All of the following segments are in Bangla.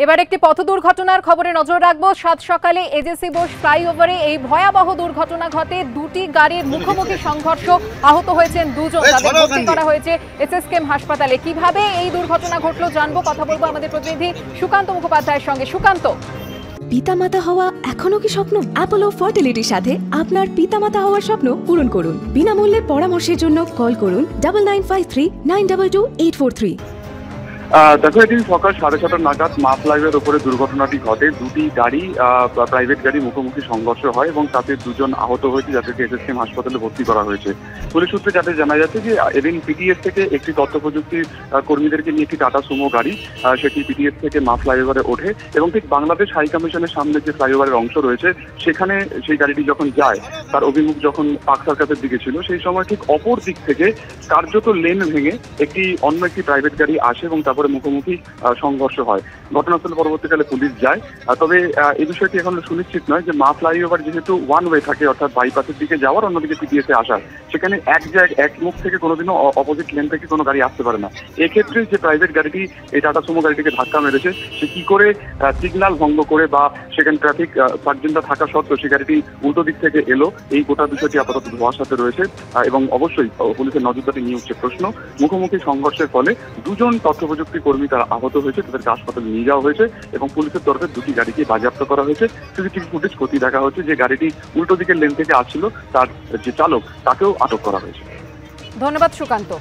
এবার একটি পথ দুর্ঘটনার খবরে নজর রাখবো। সাত সকালে এজেসি বোস ফ্লাইওভারে এই ভয়াবহ দুর্ঘটনা ঘটে। দুটি গাড়ির মুখোমুখি সংঘর্ষ, আহত হয়েছেন দুজন, তাদের ভর্তি করা হয়েছে এসএসকেএম হাসপাতালে। কিভাবে এই দুর্ঘটনা ঘটলো জানবো, কথা বলবো আমাদের প্রতিনিধি সুকান্ত মুখোপাধ্যায়ের সঙ্গে। সুকান্ত, পিতামাতা হওয়া এখনো কি স্বপ্ন? অ্যাপোলো ফার্টিলিটির সাথে আপনার পিতামাতা হওয়ার স্বপ্ন পূরণ করুন। বিনামূল্যে পরামর্শের জন্য কল করুন 9953922843। দেখো, এদিন সকাল 6:30 নাগাদ মা ফ্লাইওভারের উপরে দুর্ঘটনাটি ঘটে। দুটি গাড়ি, প্রাইভেট গাড়ি মুখোমুখি সংঘর্ষ হয় এবং তাতে দুজন আহত হয়েছে, যাদেরকে এসএসকেএম হাসপাতালে ভর্তি করা হয়েছে। পুলিশ সূত্রে যাতে জানা যাচ্ছে যে এদিন পিটিএস থেকে একটি তথ্য প্রযুক্তি কর্মীদেরকে নিয়ে একটি টাটা সুমো গাড়ি, সেটি পিটিএস থেকে মা ফ্লাইওভারে ওঠে এবং ঠিক বাংলাদেশ হাই কমিশনের সামনে যে ফ্লাইওভারের অংশ রয়েছে সেখানে সেই গাড়িটি যখন যায়, তার অভিমুখ যখন পার্ক সার্কাসের দিকে ছিল, সেই সময় ঠিক অপর দিক থেকে কার্যত লেন ভেঙে অন্য একটি প্রাইভেট গাড়ি আসে এবং তারপরে মুখোমুখি সংঘর্ষ হয়। ঘটনাস্থলে পরবর্তীকালে পুলিশ যায়। তবে এই বিষয়টি এখন সুনিশ্চিত নয় যে মা ফ্লাইওভার যেহেতু ওয়ান ওয়ে থাকে, অর্থাৎ বাইপাসের দিকে যাওয়ার, অন্যদিকে পিটিএসে আসার, সেখানে এক মুখ থেকে কোনোদিনও অপোজিট লেন থেকে কোনো গাড়ি আসতে পারে না। এক্ষেত্রে যে প্রাইভেট গাড়িটি এই টাটা সুমো গাড়িটিকে ধাক্কা মেরেছে, সে কি করে সিগন্যাল ভঙ্গ করে বা সেখানে ট্রাফিক সার্জেন্টরা থাকা সত্ত্বেও সে গাড়িটি উল্টো দিক থেকে এলো, এই গোটা বিষয়টি আপাতত ধোঁয়ার সাথে রয়েছে এবং অবশ্যই পুলিশের নজরদারি নিয়ে উঠছে প্রশ্ন। মুখোমুখি সংঘর্ষের ফলে দুজন তথ্য প্রযুক্তি কর্মী তারা আহত হয়েছে, তাদেরকে হাসপাতালে নিয়ে যাওয়া হয়েছে এবং পুলিশের তরফে দুটি গাড়িকে বাজেয়াপ্ত করা হয়েছে। সিসিটিভি ফুটেজ খতিয়ে দেখা হচ্ছে। যে গাড়িটি উল্টো দিকের লেন থেকে আসছিল, তার যে চালক, তাকেও আটক করা হয়েছে। ধন্যবাদ সুকান্ত।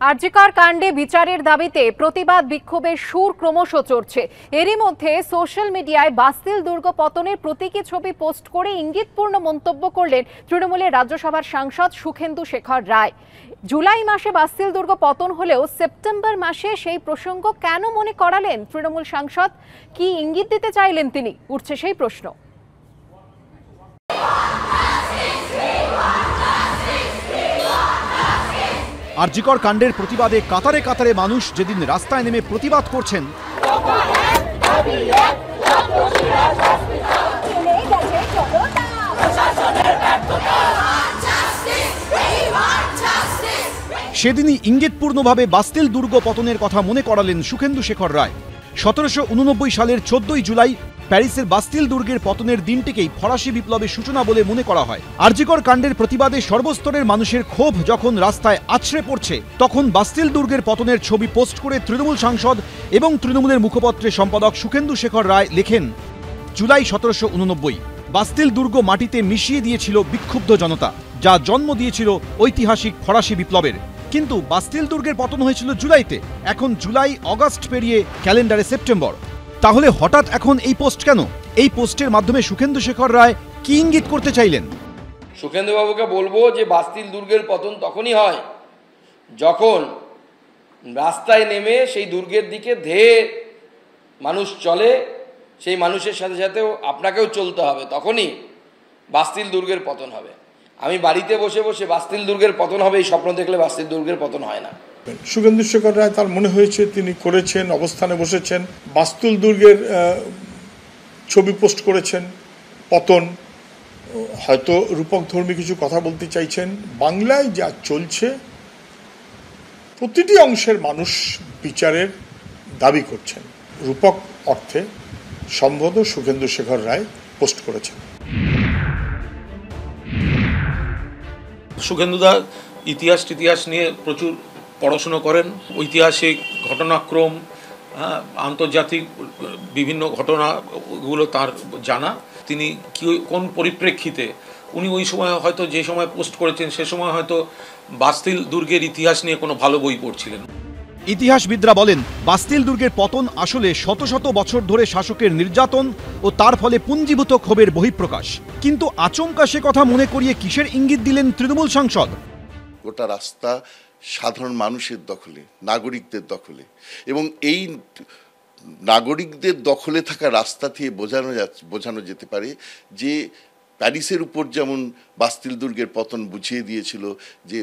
আরজিকর কাণ্ডে বিচারের দাবিতে প্রতিবাদ বিক্ষোভের সুর ক্রমশ চড়ছে। এরই মধ্যে সোশ্যাল মিডিয়ায় বাস্তিল দুর্গ পতনের প্রতীকী ছবি পোস্ট করে ইঙ্গিতপূর্ণ মন্তব্য করলেন তৃণমূলের রাজ্যসভার সাংসদ সুখেন্দু শেখর রায়। জুলাই মাসে বাস্তিল দুর্গ পতন হলেও সেপ্টেম্বর মাসে সেই প্রসঙ্গ কেন মনে করালেন তৃণমূল সাংসদ? কি ইঙ্গিত দিতে চাইলেন তিনি, উঠছে সেই প্রশ্ন। আরজিকর কাণ্ডের প্রতিবাদে কাতারে কাতারে মানুষ যেদিন রাস্তায় নেমে প্রতিবাদ করছেন, সেদিনই ইঙ্গিতপূর্ণভাবে বাস্তিল দুর্গ পতনের কথা মনে করালেন সুখেন্দু শেখর রায়। 1789 সালের 14 জুলাই প্যারিসের বাস্তিল দুর্গের পতনের দিনটিকেই ফরাসি বিপ্লবের সূচনা বলে মনে করা হয়। আরজিকর কাণ্ডের প্রতিবাদে সর্বস্তরের মানুষের ক্ষোভ যখন রাস্তায় আছড়ে পড়ছে, তখন বাস্তিল দুর্গের পতনের ছবি পোস্ট করে তৃণমূল সাংসদ এবং তৃণমূলের মুখপত্রের সম্পাদক সুখেন্দু শেখর রায় লেখেন, জুলাই 1789 বাস্তিল দুর্গ মাটিতে মিশিয়ে দিয়েছিল বিক্ষুব্ধ জনতা, যা জন্ম দিয়েছিল ঐতিহাসিক ফরাসি বিপ্লবের। কিন্তু বাস্তিল দুর্গের পতন হয়েছিল জুলাইতে, এখন জুলাই আগস্ট পেরিয়ে ক্যালেন্ডারে সেপ্টেম্বর। তাহলে হঠাৎ এখন এই পোস্ট কেন? এই পোস্টের মাধ্যমে সুখেন্দু শেখর রায় কি ইঙ্গিত করতে চাইলেন? সুখেন্দু বাবুকে বলবো যে বাস্তিল দুর্গের পতন তখনই হয় যখন রাস্তায় নেমে সেই দুর্গের দিকে ধেয়ে মানুষ চলে, সেই মানুষের সাথে সাথেও আপনাকেও চলতে হবে, তখনই বাস্তিল দুর্গের পতন হবে। আমি বাড়িতে বসে বসে বাস্তিল দুর্গের পতন হবে এই স্বপ্ন দেখলে বাস্তিল দুর্গের পতন হয় না। সুখেন্দু শেখর রায় তার মনে হয়েছে তিনি করেছেন, অবস্থানে বসেছেন, বাস্তিল দুর্গের ছবি পোস্ট করেছেন, পতন, হয়তো রূপক ধর্মী কিছু কথা বলতে চাইছেন। বাংলায় যা চলছে প্রতিটি অংশের মানুষ বিচারের দাবি করছেন, রূপক অর্থে সম্ভবত সুখেন্দু শেখর রায় পোস্ট করেছেন। সুখেন্দুদা ইতিহাস নিয়ে প্রচুর পড়াশুনো করেন, ঐতিহাসিক ঘটনাক্রম, আন্তর্জাতিক বিভিন্ন ঘটনাগুলো তার জানা। তিনি কোন পরিপ্রেক্ষিতে উনি ওই সময় হয়তো যে সময় পোস্ট করেছেন সে সময় হয়তো বাস্তিল দুর্গের ইতিহাস নিয়ে কোনো ভালো বই পড়ছিলেন। ইতিহাসবিদরা বলেন, বাস্তিল দুর্গের পতন আসলে শত শত বছর ধরে শাসকের নির্যাতন ও তার ফলে পুঞ্জীভূত ক্ষোভের বহিঃপ্রকাশ। কিন্তু আচমকা সে কথা মনে করিয়ে কিসের ইঙ্গিত দিলেন তৃণমূল সাংসদ? গোটা রাস্তা সাধারণ মানুষের দখলে, নাগরিকদের দখলে, এবং এই নাগরিকদের দখলে থাকা রাস্তা থেকে বোঝানো যেতে পারে যে প্যারিসের উপর যেমন বাস্তিল দুর্গের পতন বুঝিয়ে দিয়েছিল যে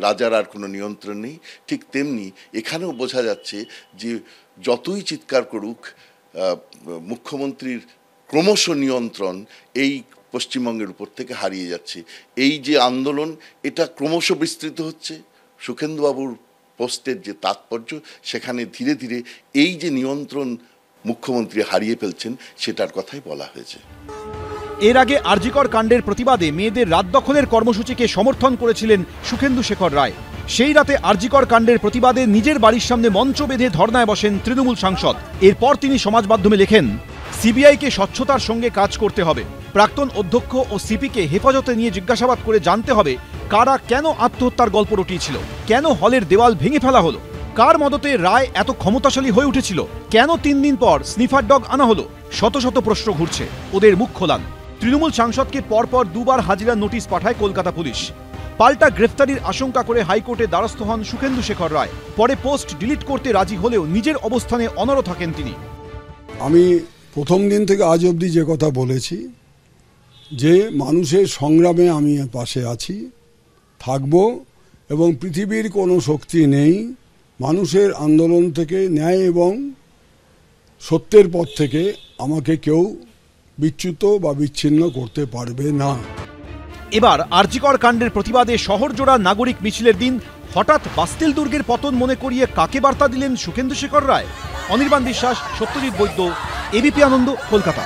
রাজার আর কোনো নিয়ন্ত্রণ নেই, ঠিক তেমনি এখানেও বোঝা যাচ্ছে যে যতই চিৎকার করুক মুখ্যমন্ত্রীর ক্রমশ নিয়ন্ত্রণ এই পশ্চিমবঙ্গের উপর থেকে হারিয়ে যাচ্ছে। এই যে আন্দোলন, এটা ক্রমশ বিস্তৃত হচ্ছে। সুখেন্দুবাবুর পোস্টের যে তাৎপর্য, সেখানে ধীরে ধীরে এই যে নিয়ন্ত্রণ মুখ্যমন্ত্রী হারিয়ে ফেলছেন সেটার কথাই বলা হয়েছে। এর আগে আরজিকর কাণ্ডের প্রতিবাদে মেয়েদের রাত দখলের কর্মসূচিকে সমর্থন করেছিলেন সুখেন্দু শেখর রায়। সেই রাতে আরজিকর কাণ্ডের প্রতিবাদে নিজের বাড়ির সামনে মঞ্চ বেঁধে ধর্নায় বসেন তৃণমূল সাংসদ। এরপর তিনি সমাজ মাধ্যমে লেখেন, সিবিআইকে স্বচ্ছতার সঙ্গে কাজ করতে হবে। প্রাক্তন অধ্যক্ষ ও সিপিকে হেফাজতে নিয়ে জিজ্ঞাসাবাদ করে জানতে হবে কারা কেন আত্মহত্যার গল্প রটিয়েছিল, কেন হলের দেওয়াল ভেঙে ফেলা হলো, কার মদতে রায় এত ক্ষমতাশালী হয়ে উঠেছিল, কেন 3 দিন পর স্নিফার ডগ আনা হলো। শত শত প্রশ্ন ঘুরছে, ওদের মুখ খোলান। তৃণমূল সাংসদকে পরপর 2 বার হাজিরার নোটিশ পাঠায় কলকাতা পুলিশ। পাল্টা গ্রেফতারির আশঙ্কা করে হাইকোর্টে দ্বারস্থ হন সুখেন্দু শেখর রায়। পরে পোস্ট ডিলিট করতে রাজি হলেও নিজের অবস্থানে অনড় থাকেন তিনি। আমি প্রথম দিন থেকে আজ অবধি যে কথা বলেছি, যে মানুষের সংগ্রামে আমি পাশে আছি, থাকব, এবং পৃথিবীর কোনো শক্তি নেই মানুষের আন্দোলন থেকে, ন্যায় এবং সত্যের পথ থেকে আমাকে কেউ বিচ্যুত বা বিচ্ছিন্ন করতে পারবে না। এবার আরজিকর কাণ্ডের প্রতিবাদে শহরজোড়া নাগরিক মিছিলের দিন হঠাৎ বাস্তিল দুর্গের পতন মনে করিয়ে কাকে বার্তা দিলেন সুখেন্দু শেখর রায়? অনির্বাণ বিশ্বাস, সত্যজিৎ বৈদ্য, এবিপি আনন্দ, কলকাতা।